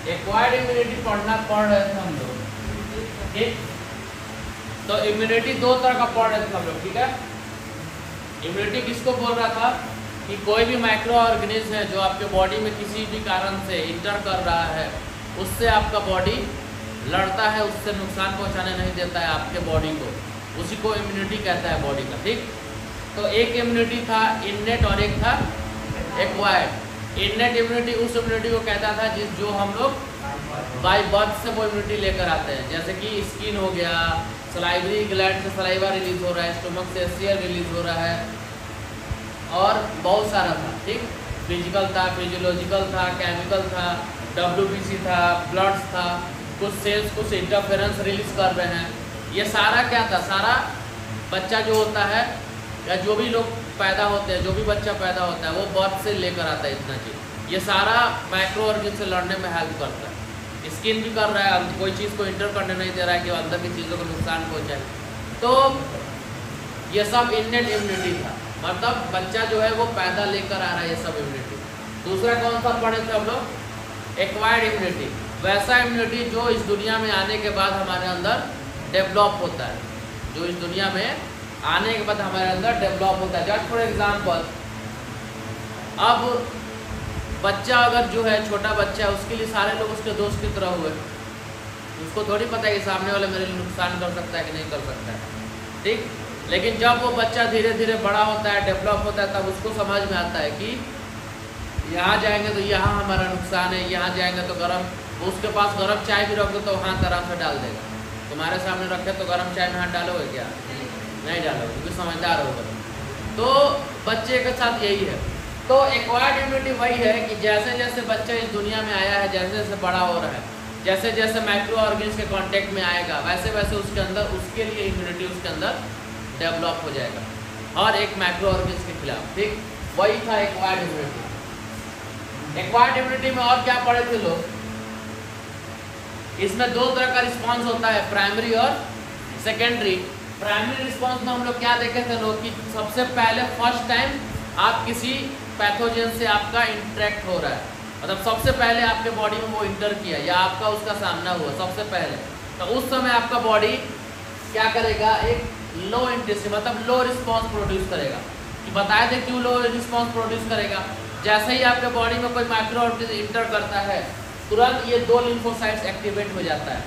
Acquired immunity पढ़ रहे थे हम लोग, ठीक। तो इम्यूनिटी दो तरह का पढ़ रहे थे हम लोग, ठीक है। इम्यूनिटी किसको बोल रहा था कि कोई भी माइक्रो ऑर्गेनिज्म है जो आपके बॉडी में किसी भी कारण से इंटर कर रहा है, उससे आपका बॉडी लड़ता है, उससे नुकसान पहुंचाने नहीं देता है आपके बॉडी को, उसी को इम्यूनिटी कहता है बॉडी का, ठीक। तो एक इम्यूनिटी था इननेट और एक था एक्वायर्ड। इननेट इम्यूनिटी उस इम्यूनिटी को कहता था जो हम लोग बाय बर्थ से वो इम्यूनिटी लेकर आते हैं, जैसे कि स्किन हो गया, सलाइवरी ग्लैंड से सलाइवा रिलीज हो रहा है, स्टोमक से एसियर रिलीज हो रहा है, और बहुत सारा था, ठीक। फिजिकल था, फिजियोलॉजिकल था, केमिकल था, WBC था, ब्लड्स था, कुछ सेल्स कुछ इंटरफेरेंस रिलीज कर रहे हैं। ये सारा क्या था, सारा बच्चा जो होता है या जो भी लोग पैदा होते हैं, जो भी बच्चा पैदा होता है वो बर्थ से लेकर आता है इतना चीज़। ये सारा माइक्रो ऑर्गेनिज्म से लड़ने में हेल्प करता है। स्किन भी कर रहा है, कोई चीज़ को इंटर करने नहीं दे रहा है कि अंदर की चीज़ों को नुकसान पहुँचाए। तो ये सब इननेट इम्यूनिटी था, मतलब बच्चा जो है वो पैदा लेकर आ रहा है, ये सब इम्यूनिटी। दूसरा कौन सा पढ़े थे हम लोग, एक्वायर्ड इम्यूनिटी, वैसा इम्यूनिटी जो इस दुनिया में आने के बाद हमारे अंदर डेवलप होता है, जो इस दुनिया में आने के बाद हमारे अंदर डेवलप होता है। जस्ट फॉर एग्जाम्पल, अब बच्चा अगर जो है छोटा बच्चा है, उसके लिए सारे लोग उसके दोस्त की तरह हुए, उसको थोड़ी पता है कि सामने वाला मेरे लिए नुकसान कर सकता है कि नहीं कर सकता है, ठीक। लेकिन जब वो बच्चा धीरे धीरे बड़ा होता है, डेवलप होता है, तब उसको समझ में आता है कि यहाँ जाएंगे तो यहाँ हमारा नुकसान है, यहाँ जाएंगे तो गर्म, उसके पास गर्म चाय भी रख दो तो हाथ आराम से डाल देगा। तुम्हारे सामने रखे तो गर्म चाय में हाथ डालोगे क्या, नहीं डालोगे, क्योंकि समझदार होगा। तो बच्चे के साथ यही है। तो एक्वायर्ड इम्यूनिटी वही है कि जैसे जैसे बच्चा इस दुनिया में आया है, जैसे जैसे बड़ा हो रहा है, जैसे जैसे माइक्रो ऑर्गेनिज्म के कांटेक्ट में आएगा, वैसे वैसे उसके अंदर उसके लिए इम्यूनिटी उसके अंदर डेवलप हो जाएगा, और एक माइक्रो ऑर्गेनिज्म के खिलाफ, ठीक। वही था एक्वायर्ड इम्यूनिटी। एक्वायर्ड इम्यूनिटी में और क्या पढ़े थे लोग, इसमें दो तरह का रिस्पॉन्स होता है, प्राइमरी और सेकेंडरी। प्राइमरी रिस्पॉन्स में हम लोग क्या देखे थे लोग कि सबसे पहले फर्स्ट टाइम आप किसी पैथोजन से आपका इंटरेक्ट हो रहा है, मतलब सबसे पहले आपके बॉडी में वो इंटर किया या आपका उसका सामना हुआ सबसे पहले, तो उस समय आपका बॉडी क्या करेगा, एक लो इंटेंसिटी मतलब लो रिस्पॉन्स प्रोड्यूस करेगा। कि बताए थे क्यों लो रिस्पॉन्स प्रोड्यूस करेगा, जैसे ही आपके बॉडी में कोई माइक्रो ऑर्गेनिज्म इंटर करता है, तुरंत ये दो लिम्फोसाइट्स एक्टिवेट हो जाता है,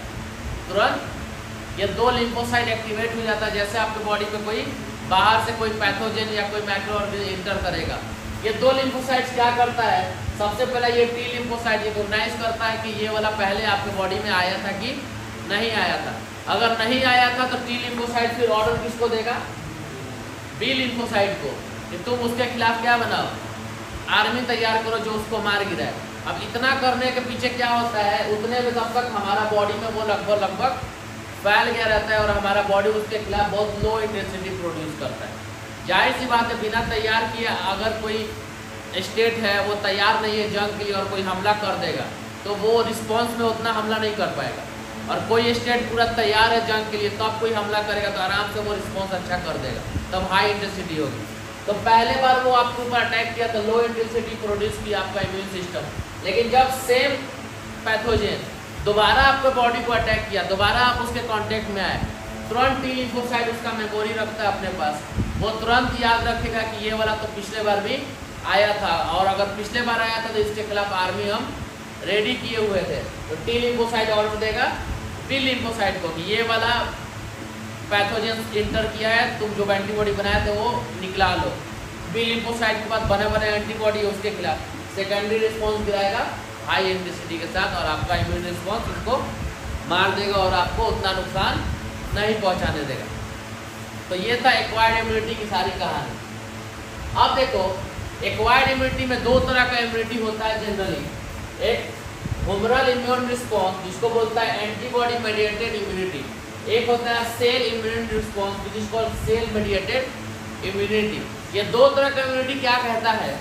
तुरंत ये दो लिम्फोसाइट एक्टिवेट हो जाता है। जैसे आपके बॉडी में कोई बाहर से कोई पैथोजन या कोई माइक्रो ऑर्गेनिज्म इंटर करेगा, ये दो लिम्फोसाइट्स क्या करता है, सबसे पहले ये टी लिम्फोसाइट रिकॉग्नाइज करता है कि ये वाला पहले आपके बॉडी में आया था कि नहीं आया था। अगर नहीं आया था तो टी लिम्फोसाइट फिर ऑर्डर किसको देगा, बी लिम्फोसाइट को, कि तुम उसके खिलाफ क्या बनाओ, आर्मी तैयार करो जो उसको मार गिराए। अब इतना करने के पीछे क्या होता है, उतने में तब तक हमारा बॉडी में वो लगभग फैल गया रहता है और हमारा बॉडी उसके खिलाफ बहुत लो इंटेंसिटी प्रोड्यूस करता है। जाहिर सी बात है, बिना तैयार किए अगर कोई स्टेट है वो तैयार नहीं है जंग के लिए और कोई हमला कर देगा तो वो रिस्पॉन्स में उतना हमला नहीं कर पाएगा, और कोई स्टेट पूरा तैयार है जंग के लिए तब कोई हमला करेगा तो आराम से वो रिस्पॉन्स अच्छा कर देगा, तब हाई इंटेंसिटी होगी। तो पहले बार वो आपके ऊपर अटैक किया तो लो इंटेंसिटी प्रोड्यूस किया आपका इम्यून सिस्टम, लेकिन जब सेम पैथोजन दोबारा आपके बॉडी को अटैक किया, दोबारा आप उसके कांटेक्ट में आए, तुरंत टी लिम्फोसाइट उसका मेमोरी रखता है अपने पास, वो तुरंत याद रखेगा कि ये वाला तो पिछले बार भी आया था, और अगर पिछले बार आया था तो इसके खिलाफ आर्मी हम रेडी किए हुए थे। तो टी लिम्फोसाइट ऑर्डर देगा बी लिम्फोसाइट को कि ये वाला पैथोजन इंटर किया है, तुम जो एंटीबॉडी बनाए थे वो निकला लो। बी लिम्फोसाइट के पास बने एंटीबॉडी उसके खिलाफ सेकेंडरी रिस्पॉन्स गिराएगा हाई इंटेंसिटी के साथ, और आपका इम्यून रिस्पॉन्स उसको मार देगा और आपको उतना नुकसान नहीं पहुंचाने देगा। तो ये था एक्वायर्ड इम्यूनिटी की सारी कहानी। अब देखो, एक्वायर्ड इम्यूनिटी में दो तरह का इम्यूनिटी होता है जनरली, एक ह्यूमरल इम्यून रिस्पॉन्स जिसको बोलता है एंटीबॉडी मेडिएटेड इम्यूनिटी, एक होता है सेल इम्यून रिस्पॉन्स जिसको सेल मेडिएटेड इम्यूनिटी। ये दो तरह का इम्यूनिटी क्या कहता है,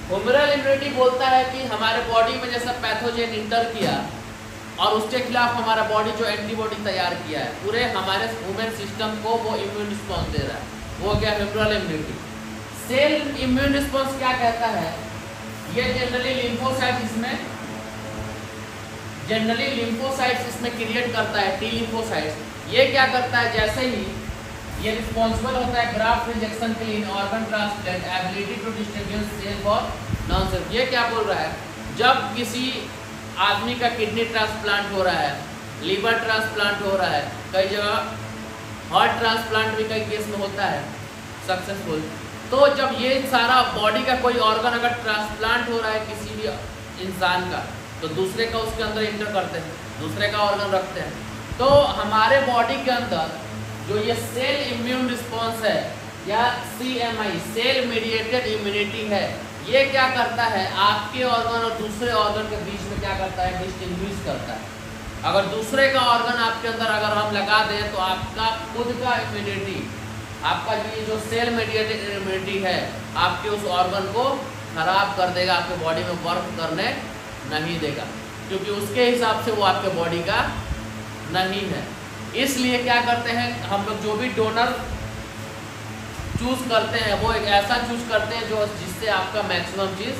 ह्यूमरल इम्यूनिटी बोलता है कि हमारे बॉडी में जैसा पैथोजन इंटर किया और उसके खिलाफ हमारा बॉडी जो एंटीबॉडी तैयार किया है, पूरे हमारे ह्यूमन सिस्टम को वो इम्यून रिस्पॉन्स दे रहा है, वो हो गया humoral immunity. Cell immune response क्या कहता है ये जनरली लिम्फोसाइट्स इसमें क्रिएट करता है, टी लिम्फोसाइट्स। ये क्या करता है, जैसे ही ये रिस्पॉन्सिबल होता है ग्राफ्ट रिजेक्शन के लिए, organ transplant, ability to distribute cell for non self. ये क्या बोल रहा है, जब किसी आदमी का किडनी ट्रांसप्लांट हो रहा है, लीवर ट्रांसप्लांट हो रहा है, कई जगह हार्ट ट्रांसप्लांट भी कई केस में होता है सक्सेसफुल, तो जब ये सारा बॉडी का कोई ऑर्गन अगर ट्रांसप्लांट हो रहा है किसी भी इंसान का, तो दूसरे का उसके अंदर इंटर करते हैं, दूसरे का ऑर्गन रखते हैं। तो हमारे बॉडी के अंदर जो ये सेल इम्यून रिस्पॉन्स है या CMI, सेल मीडिएटेड इम्यूनिटी है, ये क्या करता है, आपके ऑर्गन और दूसरे ऑर्गन के बीच में क्या करता है, डिस्टिंग्विश करता है। अगर दूसरे का ऑर्गन आपके अंदर अगर हम लगा दें तो आपका खुद का इम्यूनिटी, आपका जो सेल मीडिएटेड इम्यूनिटी है, आपके उस ऑर्गन को खराब कर देगा, आपके बॉडी में वर्क करने नहीं देगा, क्योंकि उसके हिसाब से वो आपके बॉडी का नहीं है। इसलिए क्या करते हैं हम लोग, जो भी डोनर चूज करते हैं वो एक ऐसा चूज करते हैं जो जिससे आपका मैक्सिमम चीज़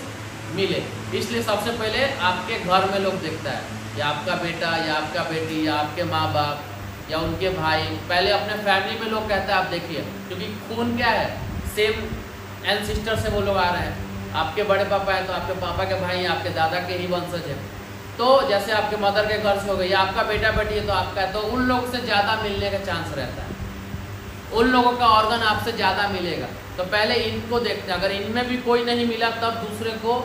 मिले। इसलिए सबसे पहले आपके घर में लोग देखता है, या आपका बेटा या आपका बेटी या आपके माँ बाप या उनके भाई, पहले अपने फैमिली में लोग कहते हैं आप देखिए, क्योंकि खून क्या है, सेम एंसेस्टर से वो लोग आ रहे हैं। आपके बड़े पापा हैं तो आपके पापा के भाई, आपके दादा के ही वंशज है। तो जैसे आपके मदर के घर से हो गई, या आपका बेटा बेटी है तो आपका है, तो उन लोगों से ज़्यादा मिलने का चांस रहता है, उन लोगों का ऑर्गन आपसे ज़्यादा मिलेगा। तो पहले इनको देखते हैं, अगर इनमें भी कोई नहीं मिला तब दूसरे को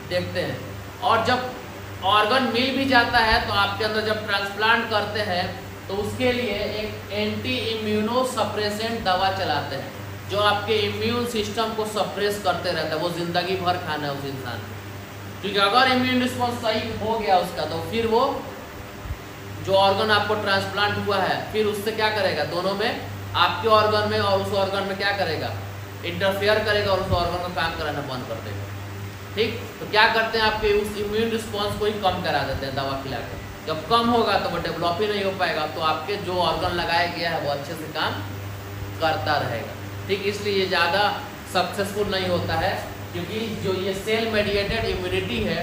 देखते हैं। और जब ऑर्गन मिल भी जाता है तो आपके अंदर जब ट्रांसप्लांट करते हैं तो उसके लिए एक एंटी इम्यूनो सप्रेसेंट दवा चलाते हैं, जो आपके इम्यून सिस्टम को सप्रेस करते रहता है, वो ज़िंदगी भर खाना है उस इंसान को। क्योंकि अगर इम्यून रिस्पॉन्स सही हो गया उसका, तो फिर वो जो ऑर्गन आपको ट्रांसप्लांट हुआ है, फिर उससे क्या करेगा, दोनों में, आपके ऑर्गन में और उस ऑर्गन में क्या करेगा, इंटरफेयर करेगा और उस ऑर्गन को काम कराना बंद कर देगा। ठीक, तो क्या करते हैं, आपके उस इम्यून रिस्पॉन्स को ही कम करा देते हैं दवा खिला के। जब कम होगा तो वो डेवलप ही नहीं हो पाएगा, तो आपके जो ऑर्गन लगाया गया है वो अच्छे से काम करता रहेगा। ठीक, इसलिए ये ज़्यादा सक्सेसफुल नहीं होता है, क्योंकि जो ये सेल मेडिएटेड इम्यूनिटी है,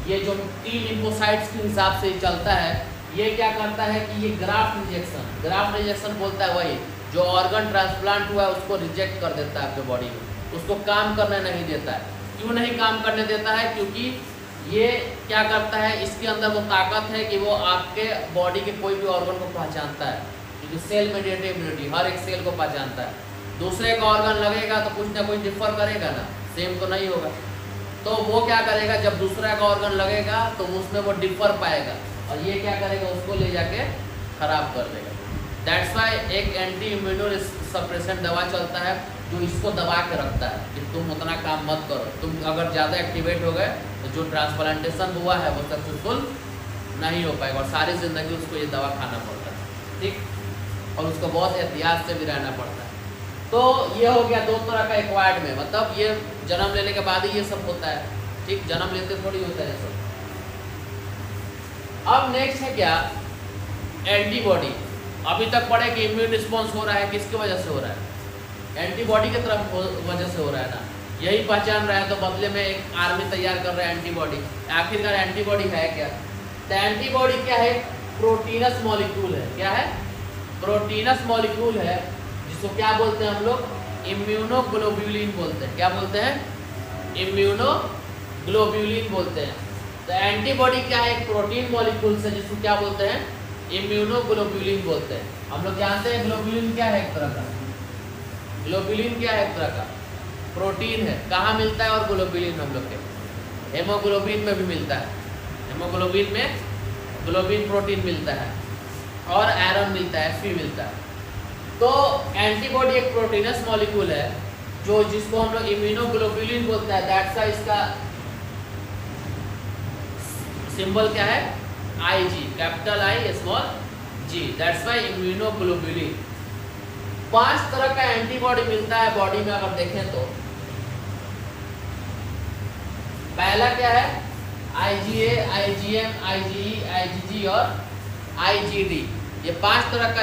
ये जो टी लिम्फोसाइट्स के हिसाब से चलता है, ये क्या करता है कि ये ग्राफ्ट रिजेक्शन बोलता है, वही जो ऑर्गन ट्रांसप्लांट हुआ है उसको रिजेक्ट कर देता है आपके बॉडी में, उसको काम करने नहीं देता है। क्यों नहीं काम करने देता है, क्योंकि ये क्या करता है, इसके अंदर वो ताकत है कि वो आपके बॉडी के कोई भी ऑर्गन को पहचानता है, क्योंकि सेल मेडिएटेड इम्यूनिटी हर एक सेल को पहचानता है। दूसरे का ऑर्गन लगेगा तो कुछ ना कुछ डिफर करेगा ना, सेम तो नहीं होगा। तो वो क्या करेगा, जब दूसरा का ऑर्गन लगेगा तो उसमें वो डिफर पाएगा, और ये क्या करेगा, उसको ले जाके खराब कर देगा। दैट्स वाई एक एंटी इम्यूनो सप्रेसेंट दवा चलता है जो इसको दबा के रखता है कि तुम उतना काम मत करो, तुम अगर ज़्यादा एक्टिवेट हो गए तो जो ट्रांसप्लांटेशन हुआ है वो सक्सेसफुल नहीं हो पाएगा, और सारी ज़िंदगी उसको ये दवा खाना पड़ता है। ठीक, और उसको बहुत एहतियात से भी रहना पड़ता है। तो ये हो गया दो तरह का एक्वायर्ड में, मतलब ये जन्म लेने के बाद ही ये सब होता है। ठीक, जन्म लेते थोड़ी होता है सब। अब नेक्स्ट है क्या, एंटीबॉडी। अभी तक पढ़े कि इम्यून रिस्पॉन्स हो रहा है, किसकी वजह से हो रहा है, एंटीबॉडी की तरफ वजह से हो रहा है ना, यही पहचान रहा है, तो बदले में एक आर्मी तैयार कर रहा है एंटीबॉडी। आखिरकार एंटीबॉडी है क्या, तो एंटीबॉडी क्या है, प्रोटीनस मॉलिक्यूल है। क्या है, प्रोटीनस मॉलिक्यूल है, जिसको क्या बोलते हैं हम लोग, इम्यूनोग्लोब्यूलिन बोलते हैं। क्या बोलते हैं, इम्यूनोग्लोब्यूलिन बोलते हैं। तो एंटीबॉडी क्या है, एक प्रोटीन मॉलिक्यूल से, जिसको क्या बोलते हैं, इम्यूनोग्लोब्यूलिन बोलते हैं। हम लोग जानते हैं ग्लोब्यूलिन क्या है, एक तरह का, ग्लोब्यूलिन क्या है, एक तरह का प्रोटीन है। कहाँ मिलता है, और ग्लोब्यूलिन हम लोग के हेमोग्लोबिन में भी मिलता है, हेमोग्लोबिन में ग्लोबिन प्रोटीन मिलता है, और आयरन मिलता है, Fe मिलता है। तो एंटीबॉडी एक प्रोटीनस मॉलिक्यूल है, जो जिसको हम लोग इम्यूनोग्लोब्यूलिन बोलते हैं। दैट्स वाई इसका सिंबल क्या है, IG, capital I small G। That's why immunoglobulin. 5 तरह का एंटीबॉडी मिलता है बॉडी में, अगर देखें तो पहला क्या है, IgA, IgM, IgE, IgG और IgD। ये 5 तरह का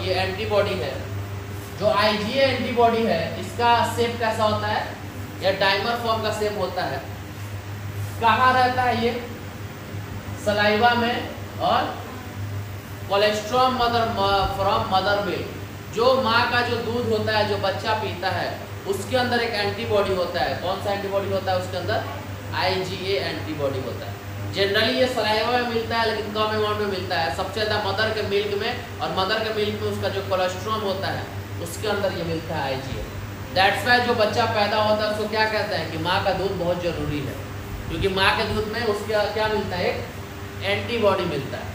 ये एंटीबॉडी है। जो IgA एंटीबॉडी है, इसका शेप कैसा होता है, यह डायमर फॉर्म का शेप होता है। कहाँ रहता है ये? सलाइवा में और कोलेस्ट्रॉल फ्रॉम मदर मिल्क, जो माँ का जो दूध होता है जो बच्चा पीता है उसके अंदर एक एंटीबॉडी होता है। कौन सा एंटीबॉडी होता है उसके अंदर? IgA एंटीबॉडी होता है। जनरली ये सलाइवा में मिलता है लेकिन कम अमाउंट में मिलता है, सबसे ज़्यादा मदर के मिल्क में, और मदर के मिल्क में उसका जो कोलेस्ट्रॉल होता है उसके अंदर ये मिलता है IgA। दैट्स वाई जो बच्चा पैदा होता है उसको क्या कहते हैं कि माँ का दूध बहुत ज़रूरी है, क्योंकि माँ के दूध में उसका क्या मिलता है? एक एंटीबॉडी मिलता है।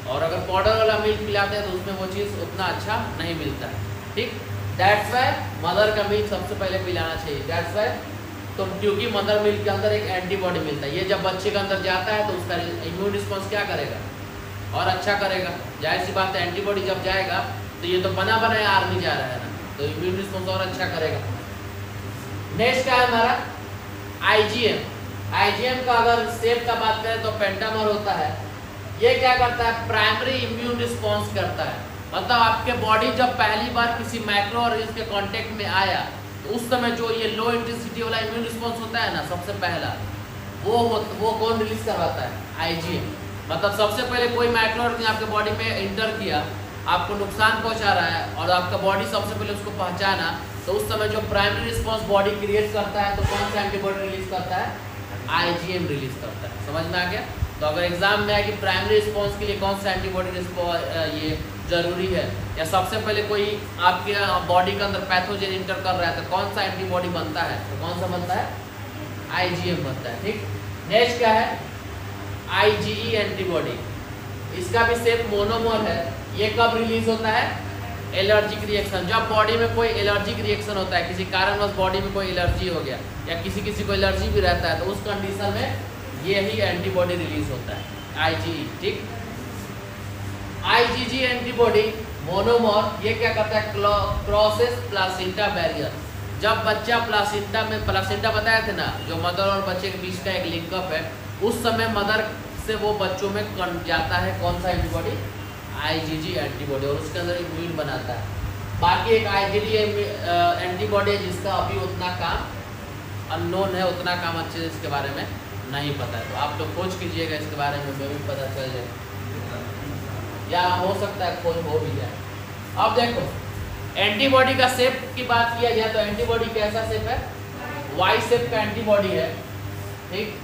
और अगर पाउडर वाला मिल्क पिलाते हैं तो उसमें वो चीज़ उतना अच्छा नहीं मिलता है। ठीक, दैट्स वाई मदर का मिल्क सबसे पहले पिलाना चाहिए। दैट्स वाई तो क्योंकि मदर मिल्क के अंदर एक एंटीबॉडी मिलता है, ये जब बच्चे के अंदर जाता है तो उसका इम्यून रिस्पॉन्स क्या करेगा? और अच्छा करेगा। जाहिर सी बात है, एंटीबॉडी जब जाएगा तो ये तो बना बनाया आर्मी जा रहा है ना, तो इम्यून रिस्पॉन्स और अच्छा करेगा। नेक्स्ट क्या है हमारा? IgM। IgM का अगर शेप का बात करें तो पेंटामर होता है। ये क्या करता है? प्राइमरी इम्यून रिस्पॉन्स करता है। मतलब आपके बॉडी जब पहली बार किसी माइक्रो ऑर्गेनिज्म के कांटेक्ट में आया तो उस समय जो ये लो इंटेंसिटी वाला इम्यून रिस्पॉन्स होता है ना, सबसे पहला वो कौन रिलीज करवाता है? IgM। मतलब सबसे पहले कोई माइक्रो ऑर्गेनिज्म आपके बॉडी में इंटर किया, आपको नुकसान पहुंचा रहा है और आपका बॉडी सबसे पहले उसको पहचाना, तो उस समय जो प्राइमरी रिस्पॉन्स बॉडी क्रिएट करता है तो कौन सा एंटीबॉडी रिलीज करता है? IgM रिलीज करता है। समझ में आ गया? तो अगर एग्जाम में आए कि प्राइमरी रिस्पॉन्स के लिए कौन सा एंटीबॉडी ये जरूरी है, या सबसे पहले कोई आपके बॉडी के अंदर पैथोजन इंटर कर रहा है तो कौन सा एंटीबॉडी बनता है? तो कौन सा बनता है? IgM बनता है। ठीक, नेक्स्ट क्या है? IgE antibody. इसका भी सेम मोनोमर है। ये कब रिलीज होता है? Allergic reaction. जब बॉडी में कोई एलर्जिक रिएक्शन होता है, किसी कारणवश बॉडी में कोई एलर्जी हो गया या किसी को एलर्जी भी रहता है, तो उस कंडीशन में यही एंटीबॉडी रिलीज होता है, IgE। ठीक, IgG एंटीबॉडी मोनोमर, ये क्या करता है? Crosses placenta barrier. जब बच्चा प्लासेंटा बताए थे ना, जो मदर और बच्चे के बीच का एक लिंकअप है, उस समय मदर से वो बच्चों में जाता है कौन सा एंटीबॉडी? IgG एंटीबॉडी, और उसके अंदर इम्यून बनाता है। बाकी एक IgD एंटीबॉडी है जिसका अभी उतना काम अननोन है, उतना काम अच्छे से इसके बारे में नहीं पता है, तो आप लोग खोज कीजिएगा इसके बारे में, भी पता चल जाए, या हो सकता है खोज हो भी जाए। अब देखो एंटीबॉडी का शेप की बात किया जाए तो एंटीबॉडी कैसा शेप है? वाई शेप का एंटीबॉडी है। ठीक,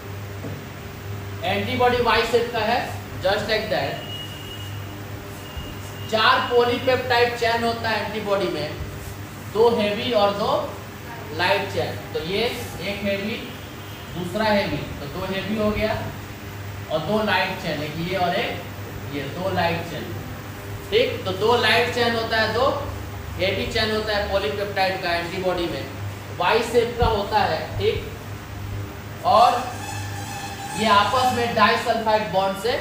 एंटीबॉडी वाई शेप का है, just like that. 4 polypeptide chain होता है एंटीबॉडी में, 2 हेवी और 2 लाइट चेन। तो ये एक हेवी, दूसरा हेवी, तो 2 हेवी हो गया, और 2 लाइट चेन, एक ये और एक ये, 2 लाइट चेन। ठीक, तो 2 लाइट चेन होता है, 2 हेवी चेन होता है पॉलीपेप्टाइड का एंटीबॉडी में, वाई शेप का होता है। ठीक, और ये आपस में डाइसल्फाइड बॉन्ड से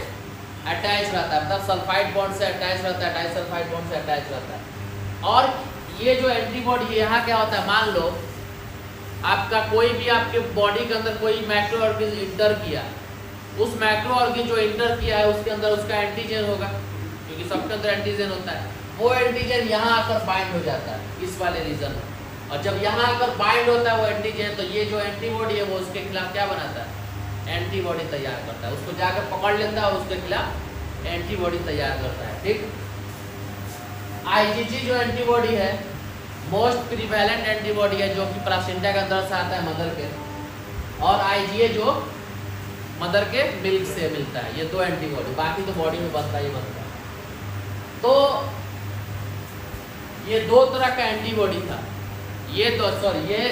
अटैच रहता है, मतलब सल्फाइड बॉन्ड से अटैच रहता है, डाइसल्फाइड बॉन्ड से अटैच रहता है। और ये जो एंटीबॉडी यहाँ क्या होता है? मान लो आपका कोई भी आपके बॉडी के अंदर कोई माइक्रो ऑर्गेनिज्म इंटर किया, उस माइक्रो ऑर्गेनिज्म जो इंटर किया है उसके अंदर उसका एंटीजन होगा, क्योंकि सबके अंदर एंटीजन होता है। वो एंटीजन यहाँ आकर बाइंड हो जाता है इस वाले रीजन में, और जब यहाँ आकर बाइंड होता है वो एंटीजन, तो ये जो एंटीबॉडी है वो उसके खिलाफ क्या बनाता है? एंटीबॉडी तैयार करता है, उसको जाकर पकड़ लेता है, उसके खिलाफ एंटीबॉडी तैयार करता है। ठीक, IgG जो एंटीबॉडी है मोस्ट प्रिवेलेंट एंटीबॉडी है, जो कि प्लासेंटा के अंदर से आता है मदर के, और IgA जो मदर के मिल्क से मिलता है। ये 2 एंटीबॉडी, बाकी तो बॉडी में बनता ही बनता है। तो ये 2 तरह का एंटीबॉडी था। ये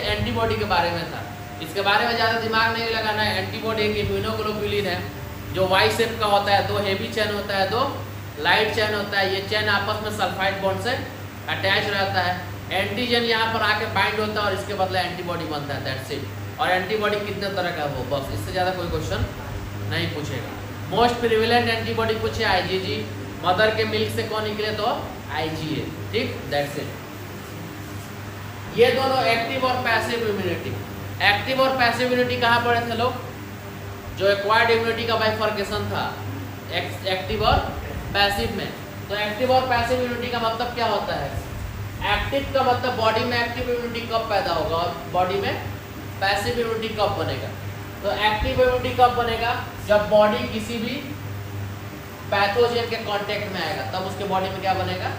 एंटीबॉडी के बारे में था, इसके बारे में ज़्यादा दिमाग नहीं लगाना है। एंटीबॉडी एक इम्यूनोग्लोबुलिन है जो वाई शेप का होता है, 2 हेवी चेन होता है, 2 लाइट चेन होता है। ये चेन आपस में सल्फाइड बॉन्ड से अटैच रहता है। एंटीजन यहाँ पर आके बाइंड होता है और इसके बदले एंटीबॉडी बनता है, दैट्स इट। और एंटीबॉडी कितने तरह का हो, बस इससे ज़्यादा कोई क्वेश्चन नहीं पूछेगा। मोस्ट प्रिवेलेंट एंटीबॉडी पूछे IgG, मदर के मिल्क से कौन निकले तो IgA। ठीक, दैट्स इट। ये दोनों एक्टिव और पैसिव इम्यूनिटी। एक्टिव और पैसिव इम्यूनिटी कहाँ पढ़े थे लोग? जो एक्वायर्ड इम्यूनिटी का बाइफर्केशन था एक्टिव और पैसिव में। तो एक्टिव और पैसिव इम्यूनिटी का मतलब क्या होता है? एक्टिव का मतलब बॉडी में एक्टिव इम्यूनिटी कब पैदा होगा और बॉडी में पैसिव इम्यूनिटी कब बनेगा। तो एक्टिव इम्यूनिटी कब बनेगा? जब बॉडी किसी भी पैथोजन के कांटेक्ट में आएगा, तब उसके बॉडी में क्या बनेगा?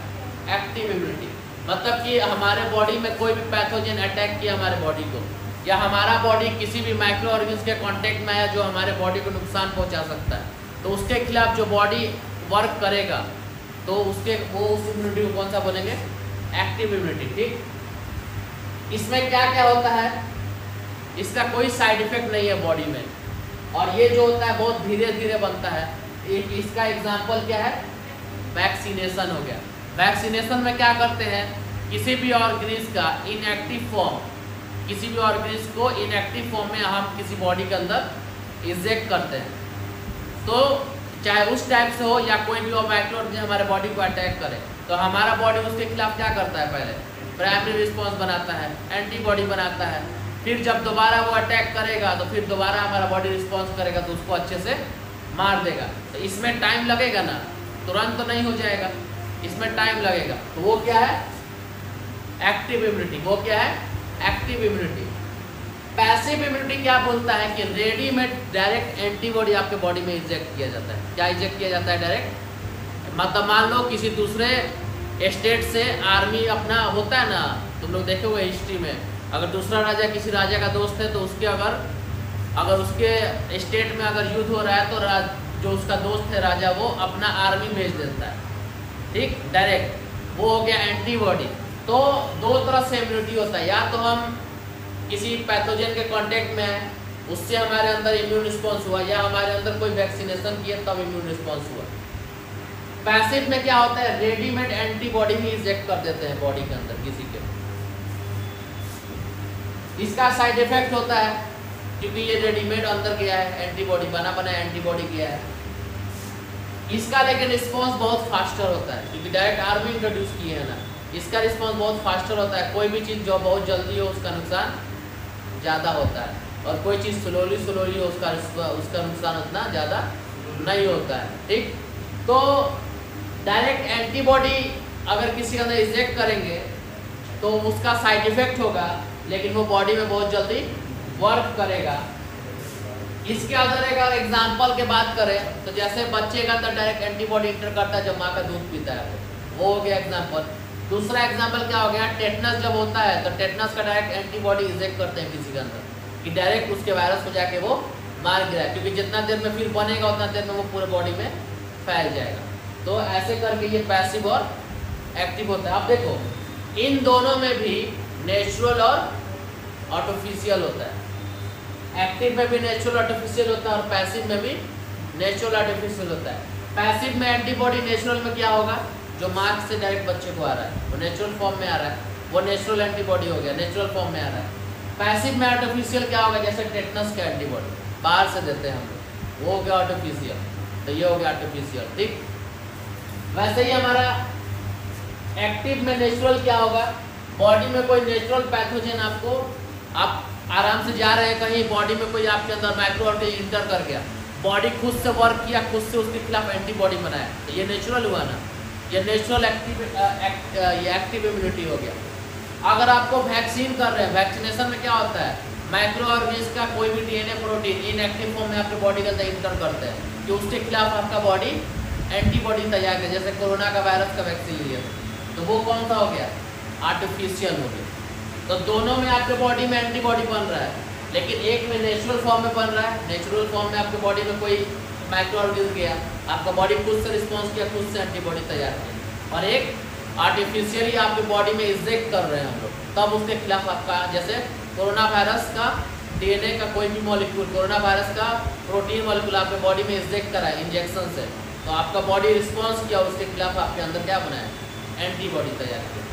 Active immunity. मतलब कि हमारे बॉडी में कोई भी पैथोजन अटैक किया हमारे बॉडी को, या हमारा बॉडी किसी भी माइक्रो ऑर्गेनिज्म के कांटेक्ट में आया जो हमारे बॉडी को नुकसान पहुंचा सकता है, तो उसके खिलाफ जो बॉडी वर्क करेगा तो उसके वो उस इम्यूनिटी को कौन सा बोलेंगे? Active immunity. ठीक, इसमें क्या क्या होता है? इसका कोई साइड इफेक्ट नहीं है बॉडी में, और ये जो होता है बहुत धीरे धीरे बनता है। इसका एग्जाम्पल क्या है? वैक्सीनेशन हो गया। वैक्सीनेशन में क्या करते हैं? किसी भी ऑर्गेनिज्म का इनएक्टिव फॉर्म, किसी भी ऑर्गेनिज्म को इनएक्टिव फॉर्म में हम किसी बॉडी के अंदर इंजेक्ट करते हैं, तो चाहे उस टाइप से हो या कोई भी माइक्रो ऑर्गेनिज्म हमारे बॉडी को अटैक करे, तो हमारा बॉडी उसके खिलाफ क्या करता है? पहले प्राइमरी रिस्पॉन्स बनाता है, एंटीबॉडी बनाता है, फिर जब दोबारा वो अटैक करेगा तो फिर दोबारा हमारा बॉडी रिस्पॉन्स करेगा तो उसको अच्छे से मार देगा। तो इसमें टाइम लगेगा ना, तुरंत तो नहीं हो जाएगा, इसमें टाइम लगेगा। तो वो क्या है? Active immunity. वो क्या है? Active immunity. पैसिव इम्यूनिटी क्या बोलता है कि रेडीमेड डायरेक्ट एंटीबॉडी आपके बॉडी में इंजेक्ट किया जाता है। क्या इंजेक्ट किया जाता है? डायरेक्ट। मतलब मान लो किसी दूसरे स्टेट से आर्मी अपना होता है ना, तुम लोग देखे हुए हिस्ट्री में, अगर दूसरा राजा किसी राजा का दोस्त है तो उसके अगर उसके स्टेट में अगर युद्ध हो रहा है तो जो उसका दोस्त है राजा, वो अपना आर्मी भेज देता है। ठीक, डायरेक्ट। वो हो गया एंटीबॉडी। तो दो तरह से इम्यूनिटी होता है, या तो हम किसी पैथोजन के कांटेक्ट में है, उससे हमारे अंदर इम्यून रिस्पॉन्स हुआ, या हमारे अंदर कोई वैक्सीनेशन किया तब इम्यून रिस्पॉन्स हुआ। पैसिव में क्या होता है? रेडीमेड एंटीबॉडी ही इंजेक्ट कर देते हैं बॉडी के अंदर किसी के। इसका साइड इफेक्ट होता है क्योंकि ये रेडीमेड अंदर गया है, एंटीबॉडी बना एंटीबॉडी गया है। इसका लेकिन रिस्पॉन्स बहुत फास्टर होता है क्योंकि डायरेक्ट आर्मी इंट्रोड्यूस किए है ना, इसका रिस्पॉन्स बहुत फास्टर होता है। कोई भी चीज़ जो बहुत जल्दी हो उसका नुकसान ज़्यादा होता है, और कोई चीज़ स्लोली हो उसका नुकसान उतना ज़्यादा नहीं होता है। ठीक, तो डायरेक्ट एंटीबॉडी अगर किसी के अंदर इंजेक्ट करेंगे तो उसका साइड इफेक्ट होगा, लेकिन वो बॉडी में बहुत जल्दी वर्क करेगा। इसके अगर अगर एग्जाम्पल के बात करें तो जैसे बच्चे का अंदर डायरेक्ट एंटीबॉडी इंटर करता है जब माँ का दूध पीता है, वो हो गया एग्जाम्पल। दूसरा एग्जाम्पल क्या हो गया? टेटनस जब होता है तो टेटनस का डायरेक्ट एंटीबॉडी इंजेक्ट करते हैं किसी के अंदर कि डायरेक्ट उसके वायरस को जाके वो मार गिरा, क्योंकि जितना देर में फिर बनेगा उतना देर में वो पूरे बॉडी में फैल जाएगा। तो ऐसे करके ये पैसिव और एक्टिव होता है। अब देखो इन दोनों में भी नेचुरल और आर्टिफिशियल होता है। एक्टिव में भी नेचुरल आर्टिफिशियल होता है और पैसिव में भी नेचुरल आर्टिफिशियल होता है। पैसिव में एंटीबॉडी नेचुरल में क्या होगा? जो मार्क से डायरेक्ट बच्चे को आ रहा है वो नेचुरल फॉर्म में आ रहा है, वो नेचुरल एंटीबॉडी हो गया, नेचुरल फॉर्म में आ रहा है। पैसिव में आर्टिफिशियल क्या होगा? जैसे टेटनस का एंटीबॉडी बाहर से देते हैं हम लोग, वो हो गया आर्टिफिशियल, तो ये हो गया आर्टिफिशियल। ठीक, वैसे ही हमारा एक्टिव में नेचुरल क्या होगा? बॉडी में कोई नेचुरल पैथोजन आपको, आप आराम से जा रहे हैं कहीं, बॉडी में कोई आपके अंदर माइक्रो ऑर्गेनिज्म इंटर कर गया, बॉडी खुद से वर्क किया, खुद से उसके खिलाफ एंटीबॉडी बनाया, तो ये नेचुरल हुआ ना, ये नेचुरल एक्टिव इम्यूनिटी हो गया। अगर आपको वैक्सीन कर रहे हैं, वैक्सीनेशन में क्या होता है? माइक्रो ऑर्गेनिज्म का कोई भी डीएनए प्रोटीन इनएक्टिव फॉर्म में आपके बॉडी के अंदर इंटर करते हैं कि उसके खिलाफ आपका बॉडी एंटीबॉडी तैयार करे। जैसे कोरोना का वायरस का वैक्सीन लिया तो वो कौन सा हो गया? आर्टिफिशियल हो गया। तो दोनों में आपके बॉडी में एंटीबॉडी बन रहा है, लेकिन एक में नेचुरल फॉर्म में बन रहा है, नेचुरल फॉर्म में आपके बॉडी में कोई माइक्रो ऑर्गेनिज्म गया, आपका बॉडी खुद से रिस्पॉन्स किया, खुद से एंटीबॉडी तैयार किया, और एक आर्टिफिशियली आपके बॉडी में इंजेक्ट कर रहे हैं हम लोग, तब उसके खिलाफ आपका, जैसे कोरोना वायरस का डीएनए का कोई भी मॉलिक्यूल, कोरोना वायरस का प्रोटीन मॉलिक्यूल आपके बॉडी में इंजेक्ट करा है इंजेक्शन से, तो आपका बॉडी रिस्पॉन्स किया, उसके खिलाफ आपके अंदर क्या बनाया? एंटीबॉडी तैयार किया।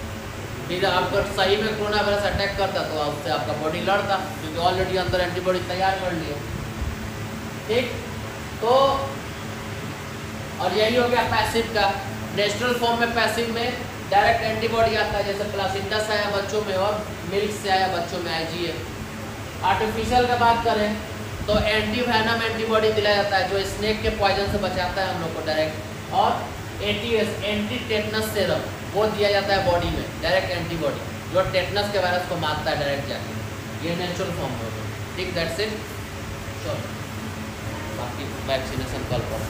फिर आपको सही में कोरोना वायरस अटैक करता तो उससे आपका बॉडी लड़ता, क्योंकि ऑलरेडी अंदर एंटीबॉडी तैयार कर लिया। ठीक, तो और यही हो गया पैसिव का। नेचुरल फॉर्म में पैसिव में डायरेक्ट एंटीबॉडी आता है, जैसे प्लासिंटा से आया बच्चों में और मिल्क से आया बच्चों में IgA। आर्टिफिशियल का बात करें तो एंटीवेनम एंटीबॉडी दिलाया जाता है जो स्नेक के पॉइजन से बचाता है हम लोग को डायरेक्ट, और ATS एंटी टेटनस सेरम वो दिया जाता है बॉडी में, डायरेक्ट एंटीबॉडी जो टेटनस के वायरस को मारता है डायरेक्ट जाके। ये नेचुरल फॉर्म होगा। ठीक, दैट्स इट। चलो बाकी वैक्सीनेशन कल पर